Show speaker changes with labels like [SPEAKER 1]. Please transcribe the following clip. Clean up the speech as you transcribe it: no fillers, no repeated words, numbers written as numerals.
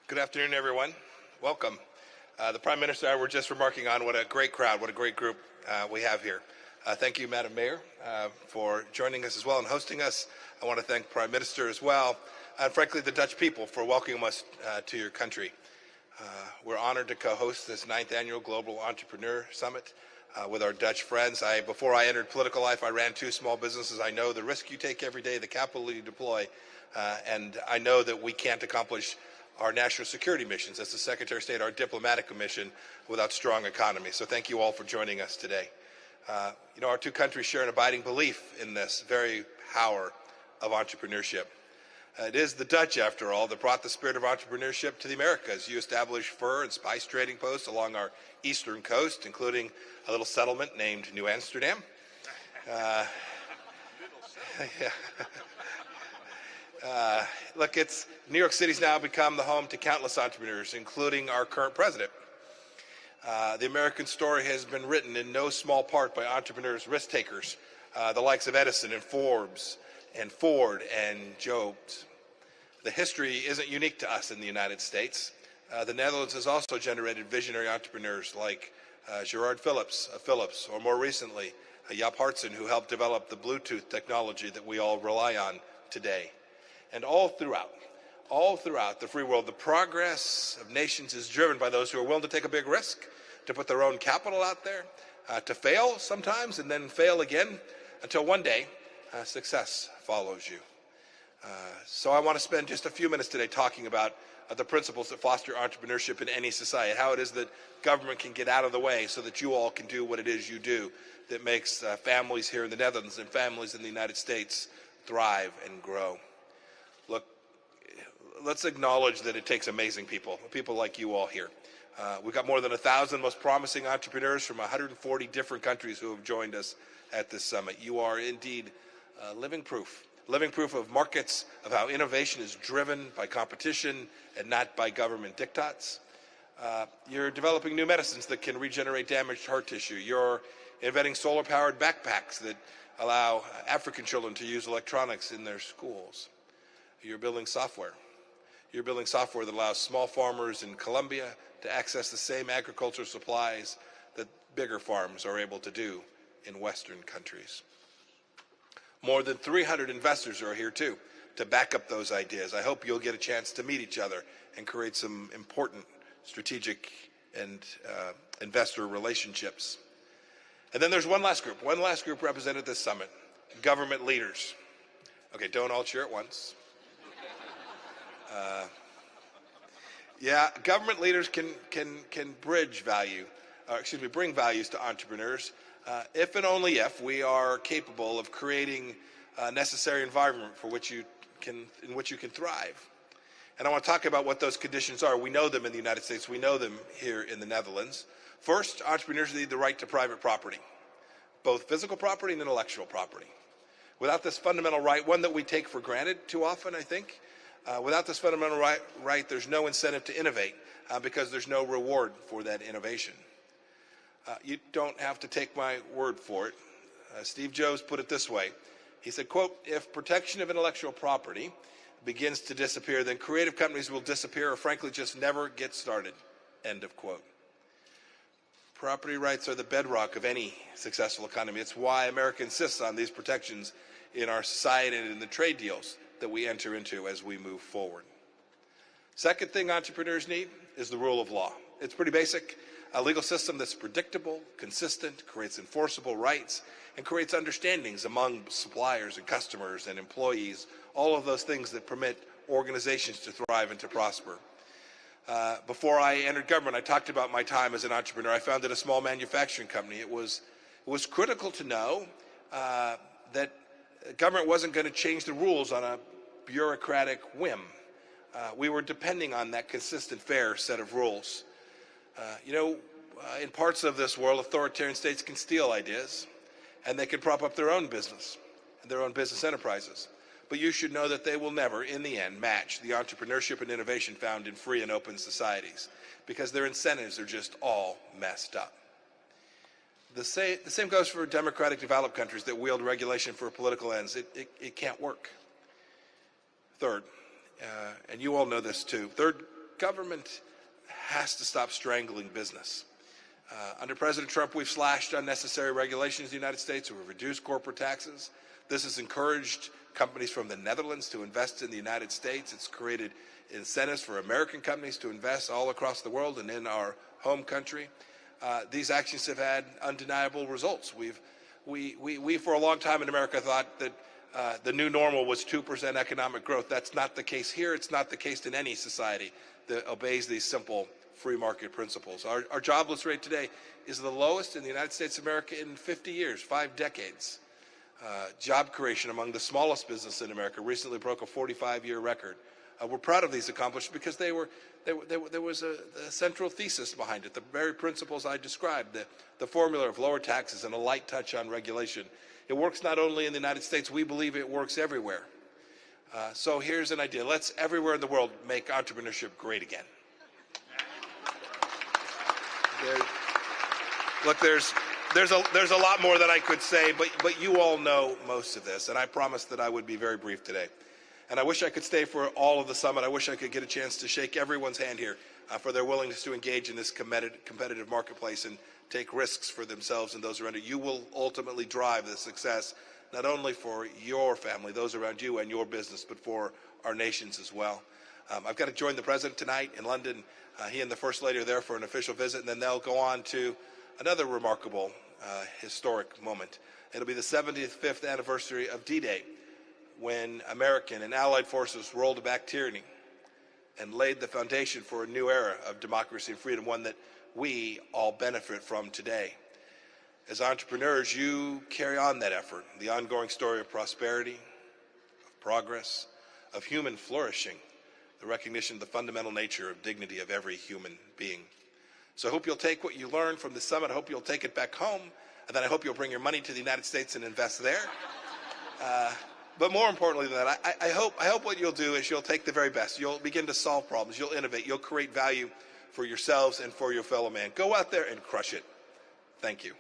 [SPEAKER 1] Good afternoon, everyone. Welcome. The Prime Minister and I were just remarking on what a great crowd, what a great group we have here. Thank you, Madam Mayor, for joining us as well and hosting us. I want to thank the Prime Minister as well, and frankly, the Dutch people for welcoming us to your country. We're honored to co-host this 9th Annual Global Entrepreneur Summit with our Dutch friends. Before I entered political life, I ran 2 small businesses. I know the risk you take every day, the capital you deploy, and I know that we can't accomplish our national security missions, as the Secretary of State, our diplomatic mission, without strong economy. So thank you all for joining us today. Our 2 countries share an abiding belief in this very power of entrepreneurship. It is the Dutch, after all, that brought the spirit of entrepreneurship to the Americas. You established fur and spice trading posts along our eastern coast, including a little settlement named New Amsterdam. Look, New York City's now become the home to countless entrepreneurs, including our current president. The American story has been written in no small part by entrepreneurs, risk takers, the likes of Edison and Forbes and Ford and Jobs. The history isn't unique to us in the United States. The Netherlands has also generated visionary entrepreneurs like Gerard Philips of Philips, or more recently, Jaap Hartsen, who helped develop the Bluetooth technology that we all rely on today. And all throughout the free world, the progress of nations is driven by those who are willing to take a big risk, to put their own capital out there, to fail sometimes and then fail again until one day success follows you. So I want to spend just a few minutes today talking about the principles that foster entrepreneurship in any society, how it is that government can get out of the way so that you all can do what it is you do that makes families here in the Netherlands and families in the United States thrive and grow. Look, let's acknowledge that it takes amazing people like you all here. We've got more than 1,000 most promising entrepreneurs from 140 different countries who have joined us at this summit. You are indeed living proof of markets, of how innovation is driven by competition and not by government diktats. You're developing new medicines that can regenerate damaged heart tissue. You're inventing solar-powered backpacks that allow African children to use electronics in their schools. You're building software. You're building software that allows small farmers in Colombia to access the same agricultural supplies that bigger farms are able to do in Western countries. More than 300 investors are here too to back up those ideas. I hope you'll get a chance to meet each other and create some important strategic and investor relationships. And then there's one last group represented at this summit, government leaders. Okay, don't all cheer at once. Government leaders can bring values to entrepreneurs if and only if we are capable of creating a necessary environment in which you can thrive. And I want to talk about what those conditions are. We know them in the United States. We know them here in the Netherlands. First, entrepreneurs need the right to private property, both physical property and intellectual property. Without this fundamental right, one that we take for granted too often, I think, without this fundamental right, there's no incentive to innovate because there's no reward for that innovation. You don't have to take my word for it. Steve Jobs put it this way. He said, quote, "If protection of intellectual property begins to disappear, then creative companies will disappear or frankly just never get started," end of quote. Property rights are the bedrock of any successful economy. It's why America insists on these protections in our society and in the trade deals that we enter into as we move forward. Second thing entrepreneurs need is the rule of law. It's pretty basic. A legal system that's predictable, consistent, creates enforceable rights, and creates understandings among suppliers and customers and employees, all of those things that permit organizations to thrive and to prosper. Before I entered government, I talked about my time as an entrepreneur. I founded a small manufacturing company. It was critical to know that government wasn't going to change the rules on a bureaucratic whim. We were depending on that consistent, fair set of rules. In parts of this world, authoritarian states can steal ideas, and they can prop up their own business and their own business enterprises. But you should know that they will never, in the end, match the entrepreneurship and innovation found in free and open societies, because their incentives are just all messed up. The same goes for democratic developed countries that wield regulation for political ends. It can't work. Third, and you all know this too, third, government has to stop strangling business. Under President Trump, we've slashed unnecessary regulations in the United States. We've reduced corporate taxes. This has encouraged companies from the Netherlands to invest in the United States. It's created incentives for American companies to invest all across the world and in our home country. These actions have had undeniable results. We for a long time in America thought that the new normal was 2% economic growth. That's not the case here. It's not the case in any society that obeys these simple free market principles. Our jobless rate today is the lowest in the United States of America in 50 years, 5 decades. Job creation among the smallest business in America recently broke a 45-year record. We're proud of these accomplishments because there was a central thesis behind it, the very principles I described, the formula of lower taxes and a light touch on regulation. It works not only in the United States, we believe it works everywhere. So here's an idea. Let's, everywhere in the world, make entrepreneurship great again. Look, there's a lot more that I could say, but you all know most of this, and I promised that I would be very brief today. And I wish I could stay for all of the summit. I wish I could get a chance to shake everyone's hand here for their willingness to engage in this competitive marketplace and take risks for themselves and those around you. You will ultimately drive the success, not only for your family, those around you and your business, but for our nations as well. I've got to join the President tonight in London. He and the First Lady are there for an official visit, and then they'll go on to another remarkable historic moment. It'll be the 75th anniversary of D-Day, when American and Allied forces rolled back tyranny and laid the foundation for a new era of democracy and freedom, one that we all benefit from today. As entrepreneurs, you carry on that effort, the ongoing story of prosperity, of progress, of human flourishing, the recognition of the fundamental nature of dignity of every human being. So I hope you'll take what you learned from the summit. I hope you'll take it back home, and then I hope you'll bring your money to the United States and invest there. But more importantly than that, I hope what you'll do is you'll take the very best. You'll begin to solve problems. You'll innovate. You'll create value for yourselves and for your fellow man. Go out there and crush it. Thank you.